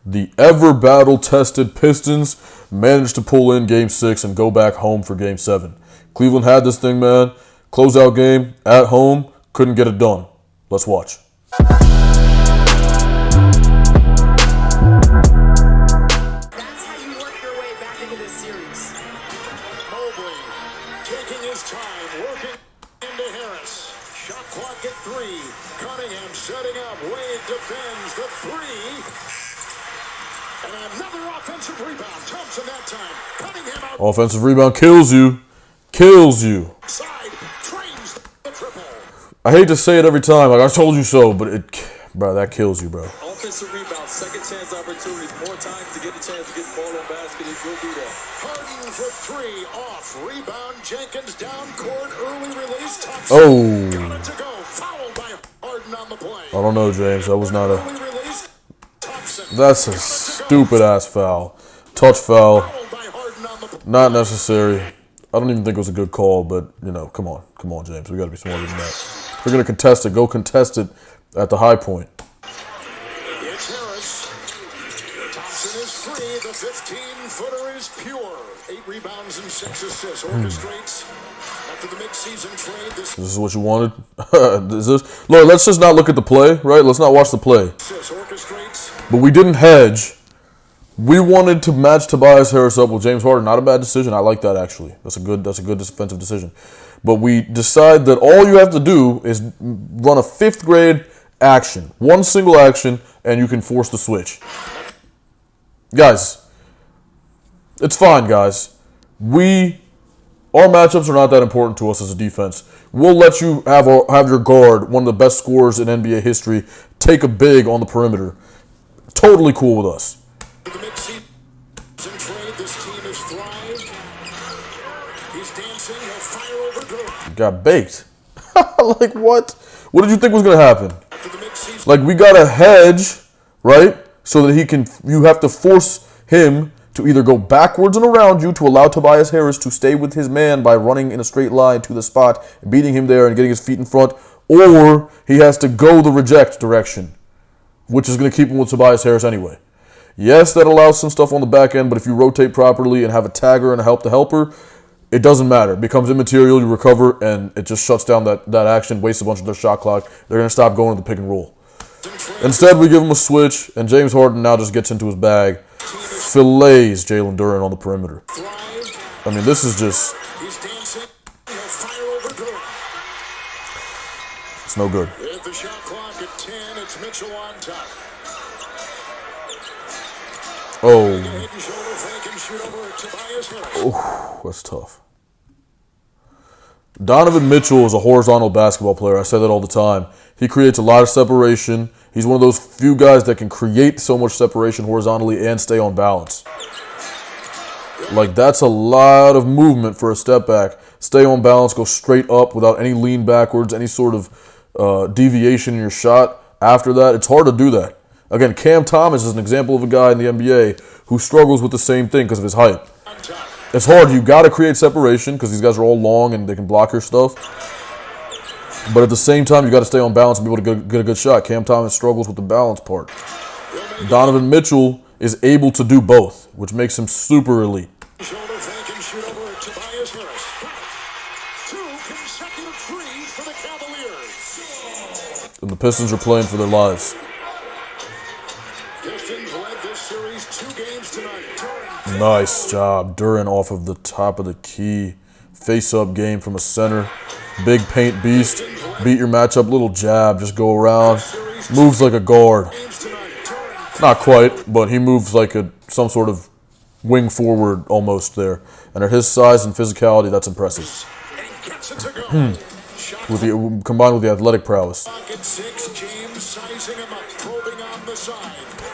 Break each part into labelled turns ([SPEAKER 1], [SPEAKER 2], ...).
[SPEAKER 1] The ever battle-tested Pistons managed to pull in Game 6 and go back home for Game 7. Cleveland had this thing, man. Closeout game, at home, couldn't get it done. Let's watch.
[SPEAKER 2] Clock at 3. Cunningham setting up. Wade defends the 3. And another offensive rebound. Thompson that time. Cunningham out.
[SPEAKER 1] Offensive rebound kills you. Kills you.
[SPEAKER 2] Side trains the triple.
[SPEAKER 1] I hate to say it every time, like I told you so, but bro, that kills you, bro.
[SPEAKER 3] Offensive rebound, second chance opportunities, more times to get a chance to get the ball on basket. It will do that.
[SPEAKER 2] Harden for 3, off. Rebound, Jenkins down court, early release. Thompson.
[SPEAKER 1] Oh.
[SPEAKER 2] Got it to go. Fouled by Harden on the play.
[SPEAKER 1] I don't know, James. That was not a...
[SPEAKER 2] Early release. Thompson.
[SPEAKER 1] That's a stupid-ass foul. Touch foul.
[SPEAKER 2] Fouled by Harden on the play.
[SPEAKER 1] Not necessary. I don't even think it was a good call, but, you know, come on. Come on, James. We got to be smarter than that. If you're going to contest it, go contest it at the high point.
[SPEAKER 2] It's Harris. Thompson is free. The 15-footer is pure. 8 rebounds and 6 assists. Orchestrates after the mid-season trade. This
[SPEAKER 1] This is what you wanted? Look, let's just not look at the play, right? Let's not watch the play.
[SPEAKER 2] orchestrates.
[SPEAKER 1] But we didn't hedge. We wanted to match Tobias Harris up with James Harden. Not a bad decision. I like that, actually. That's a good defensive decision. But we decide that all you have to do is run a 5th grade action. One single action, and you can force the switch. Guys, it's fine, guys. Our matchups are not that important to us as a defense. We'll let you have your guard, one of the best scorers in NBA history, take a big on the perimeter. Totally cool with us.
[SPEAKER 2] The mid-season trade. This team has thrived. He's dancing. He'll fire over Durant.
[SPEAKER 1] Got baked. Like, what? What did you think was going to happen?
[SPEAKER 2] After the mid-season.
[SPEAKER 1] Like, we got to hedge, right? So that you have to force him to either go backwards and around you to allow Tobias Harris to stay with his man by running in a straight line to the spot, beating him there and getting his feet in front, or he has to go the reject direction, which is going to keep him with Tobias Harris anyway. Yes, that allows some stuff on the back end, but if you rotate properly and have a tagger and a helper, it doesn't matter. It becomes immaterial, you recover, and it just shuts down that action, wastes a bunch of their shot clock. They're going to stop going to the pick and roll. Instead, we give him a switch, and James Harden now just gets into his bag, fillets Jalen Duren on the perimeter. I mean, this is just...
[SPEAKER 2] He's dancing. He'll fire over Durant.
[SPEAKER 1] It's no good.
[SPEAKER 2] At the shot clock at 10, it's Mitchell on top.
[SPEAKER 1] Oh.
[SPEAKER 2] Head and shoulder fake and shoot over Tobias Harris.
[SPEAKER 1] Oh, that's tough. Donovan Mitchell is a horizontal basketball player. I say that all the time. He creates a lot of separation. He's one of those few guys that can create so much separation horizontally and stay on balance. Like, that's a lot of movement for a step back. Stay on balance, go straight up without any lean backwards, any sort of deviation in your shot. After that, it's hard to do that. Again, Cam Thomas is an example of a guy in the NBA who struggles with the same thing because of his height. It's hard. You got to create separation because these guys are all long and they can block your stuff. But at the same time, you got to stay on balance and be able to get a good shot. Cam Thomas struggles with the balance part. Donovan Mitchell is able to do both, which makes him super elite.
[SPEAKER 2] Shoulder fake and shoot over Tobias Harris. 2 consecutive threes for the Cavaliers.
[SPEAKER 1] And the Pistons are playing for their lives.
[SPEAKER 2] Pistons led this series 2 games tonight.
[SPEAKER 1] Nice job. Duren off of the top of the key. Face-up game from a center. Big paint beast. Beat your matchup. Little jab. Just go around. Moves like a guard. Not quite, but he moves like some sort of wing forward almost there. And at his size and physicality, that's impressive. Combined with the athletic prowess.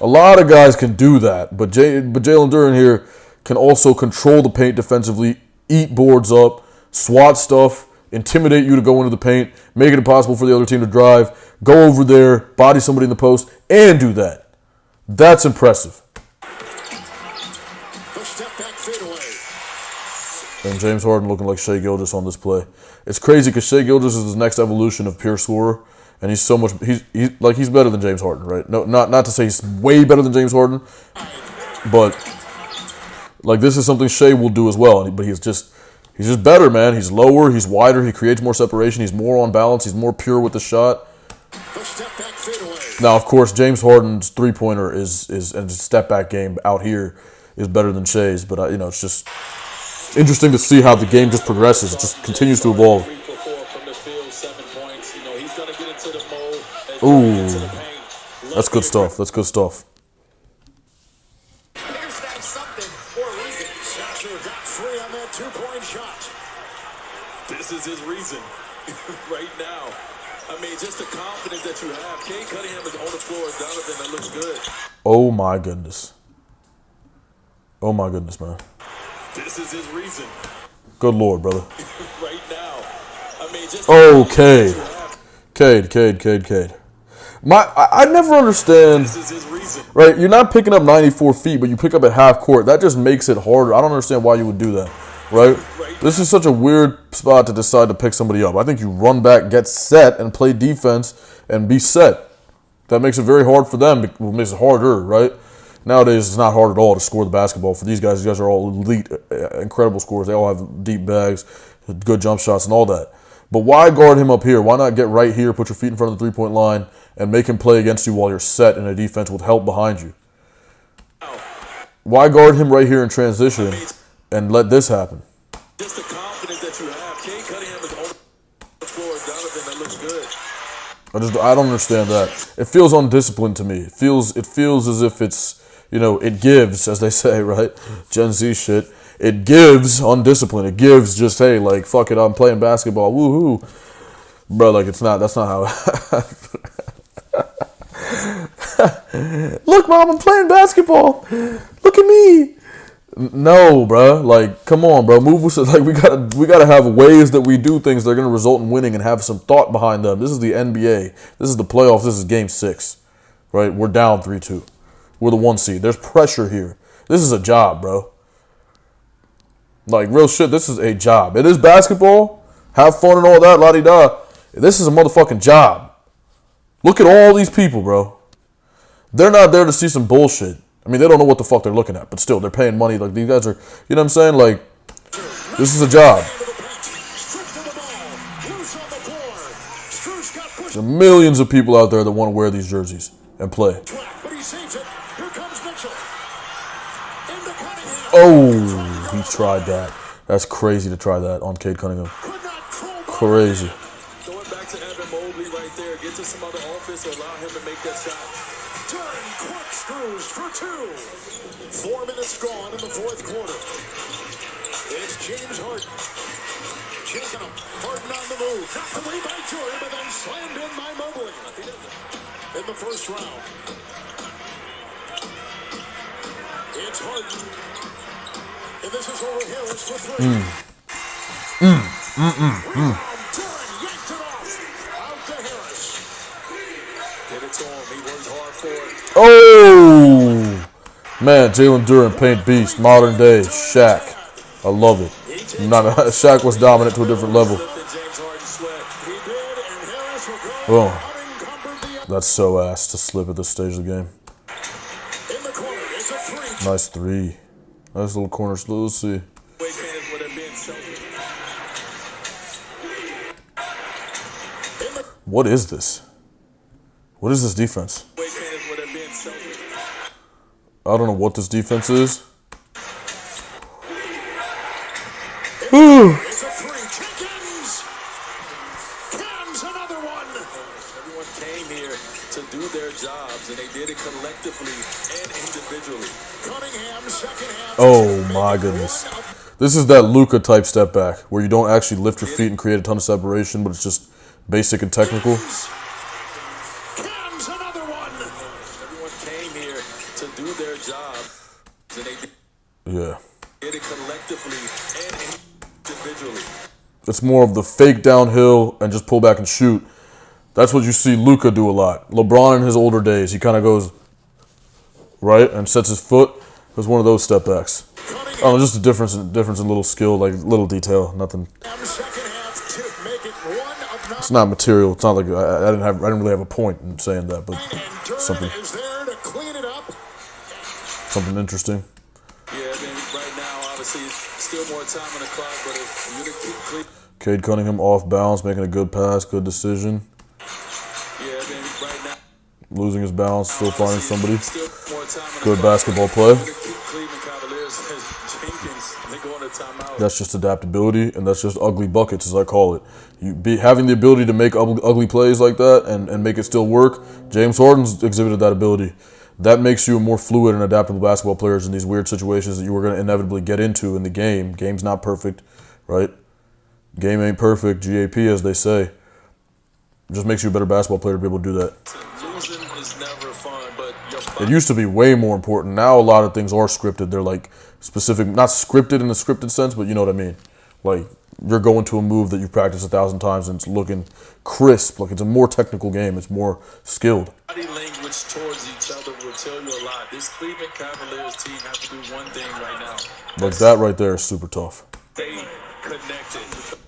[SPEAKER 1] A lot of guys can do that, but Jalen Duren here can also control the paint defensively, eat boards up, swat stuff, intimidate you to go into the paint, make it impossible for the other team to drive, go over there, body somebody in the post, and do that. That's impressive. And James Harden looking like Shai Gilgeous on this play. It's crazy because Shai Gilgeous is the next evolution of pure scorer, and he's so much. He's better than James Harden, right? No, not to say he's way better than James Harden, but like this is something Shea will do as well. But he's just better, man. He's lower, he's wider, he creates more separation, he's more on balance, he's more pure with the shot. Now, of course, James Harden's three-pointer is and his step-back game out here is better than Shea's, but it's just interesting to see how the game just progresses. It just continues to evolve. Ooh, that's good stuff. That's good stuff.
[SPEAKER 3] This is his reason right now. I mean, just the confidence that you have. Cade Cunningham is on the floor. Donovan, that looks good.
[SPEAKER 1] Oh my goodness. Oh my goodness, man.
[SPEAKER 3] This is his reason.
[SPEAKER 1] Good Lord, brother.
[SPEAKER 3] Right now. I mean, just
[SPEAKER 1] Cade. Cade. I never understand.
[SPEAKER 3] This is his reason.
[SPEAKER 1] Right, you're not picking up 94 feet, but you pick up at half court. That just makes it harder. I don't understand why you would do that. Right? This is such a weird spot to decide to pick somebody up. I think you run back, get set, and play defense and be set. That makes it very hard for them. It makes it harder, right? Nowadays, it's not hard at all to score the basketball. For these guys are all elite, incredible scorers. They all have deep bags, good jump shots, and all that. But why guard him up here? Why not get right here, put your feet in front of the three-point line, and make him play against you while you're set in a defense with help behind you? Why guard him right here in transition and let this happen?
[SPEAKER 3] Just the confidence that you have. Cade Cunningham is on the floor. Donovan, that looks good.
[SPEAKER 1] I don't understand that. It feels undisciplined to me. It feels as if it's, it gives, as they say, right? Gen Z shit. It gives undiscipline. It gives just, hey, like, fuck it, I'm playing basketball. Woohoo. Bro, like, that's not how. Look, Mom, I'm playing basketball. Look at me. No, bro. Like, come on, bro. Move with, like, we gotta have ways that we do things that are gonna result in winning and have some thought behind them. This is the NBA. This is the playoffs. This is Game 6, right? We're down 3-2. We're the 1 seed. There's pressure here. This is a job, bro. Like, real shit. This is a job. It is basketball. Have fun and all that, la-di-da. This is a motherfucking job. Look at all these people, bro. They're not there to see some bullshit. I mean, they don't know what the fuck they're looking at, but still, they're paying money. Like, these guys are, you know what I'm saying? Like, this is a job. There are millions of people out there that want to wear these jerseys and play. Oh, he tried that. That's crazy to try that on Cade Cunningham. Crazy.
[SPEAKER 3] Going back to Evan Mobley right there. Get to some other offense or allow him to make that shot.
[SPEAKER 2] Turn corkscrews for 2. 4 minutes gone in the fourth quarter. It's James Harden. Harden on the move. Knocked away by Jordan, but then slammed in by Mobley in the first round. It's Harden. And this is over Harris for 3. Rebound, Jordan yanked it off. Out to Harris.
[SPEAKER 3] Get it to him. He worked hard for it.
[SPEAKER 1] Oh, man, Jalen Duren, paint beast, modern day Shaq. I love it. Shaq was dominant to a different level. Oh, that's so ass to slip at this stage of the game. Nice 3. Nice little corner. Let's see. What is this? What is this defense? I don't know what this defense is. Ooh.
[SPEAKER 3] Everyone came here to do their jobs, and they did it collectively and individually.
[SPEAKER 1] Oh my goodness. This is that Luka type step back where you don't actually lift your feet and create a ton of separation, but it's just basic and technical.
[SPEAKER 3] Everyone came here to do their job, and they
[SPEAKER 1] Yeah.
[SPEAKER 3] did it collectively and individually.
[SPEAKER 1] It's more of the fake downhill and just pull back and shoot. That's what you see Luka do a lot. LeBron in his older days, he kind of goes right and sets his foot. It was one of those step backs. I don't know, just a difference in little skill, like little detail, nothing. It's not material. It's not like I didn't really have a point in saying that, but something
[SPEAKER 2] is there to clean it up.
[SPEAKER 1] something interesting.
[SPEAKER 3] Yeah, I mean, right now, obviously, still more time on the clock, but if you're going to keep clean.
[SPEAKER 1] Cade Cunningham off balance, making a good pass, good decision.
[SPEAKER 3] Yeah, I mean, right now.
[SPEAKER 1] Losing his balance, still finding somebody.
[SPEAKER 3] Still more time on the
[SPEAKER 1] Good
[SPEAKER 3] clock.
[SPEAKER 1] basketball play.
[SPEAKER 3] Cleveland Cavaliers has Jenkins. They go on a timeout.
[SPEAKER 1] That's just adaptability, and that's just ugly buckets, as I call it. Having the ability to make ugly plays like that and make it still work. James Harden's exhibited that ability. That makes you a more fluid and adaptable basketball player in these weird situations that you were going to inevitably get into in the game. Game's not perfect, right? Game ain't perfect, GAP, as they say. It just makes you a better basketball player to be able to do that.
[SPEAKER 3] Losing is never fun, but
[SPEAKER 1] It used to be way more important. Now a lot of things are scripted. They're like specific, not scripted in a scripted sense, but you know what I mean. Like you're going to a move that you've practiced 1,000 times and it's looking crisp. Like it's a more technical game. It's more skilled.
[SPEAKER 3] body language towards each other will tell you a lot. This Cleveland Cavaliers team has to do one thing right now.
[SPEAKER 1] Like that right there is super tough.
[SPEAKER 3] Stay connected.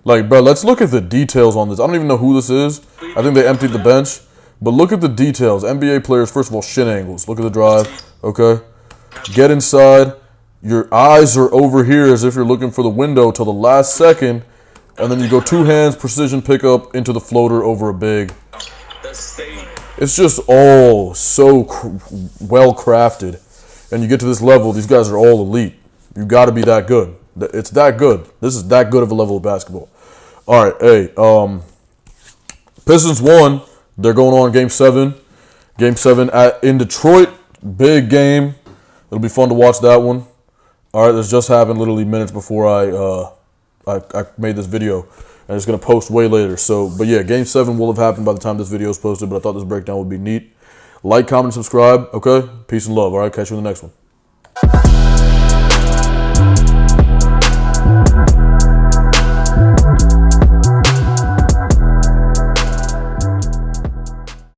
[SPEAKER 1] Like, bro, let's look at the details on this. I don't even know who this is. I think they emptied the bench. But look at the details. NBA players, first of all, shin angles. Look at the drive, okay? Get inside. Your eyes are over here as if you're looking for the window till the last second. And then you go two hands, precision pickup into the floater over a big. It's just all so well crafted. And you get to this level, these guys are all elite. You got to be that good. It's that good. This is that good of a level of basketball. All right, hey, Pistons won. They're going on Game 7. Game 7 in Detroit. Big game. It'll be fun to watch that one. All right, this just happened literally minutes before I made this video. And it's going to post way later. So, but yeah, Game 7 will have happened by the time this video is posted. But I thought this breakdown would be neat. Like, comment, subscribe. Okay? Peace and love. All right? Catch you in the next one.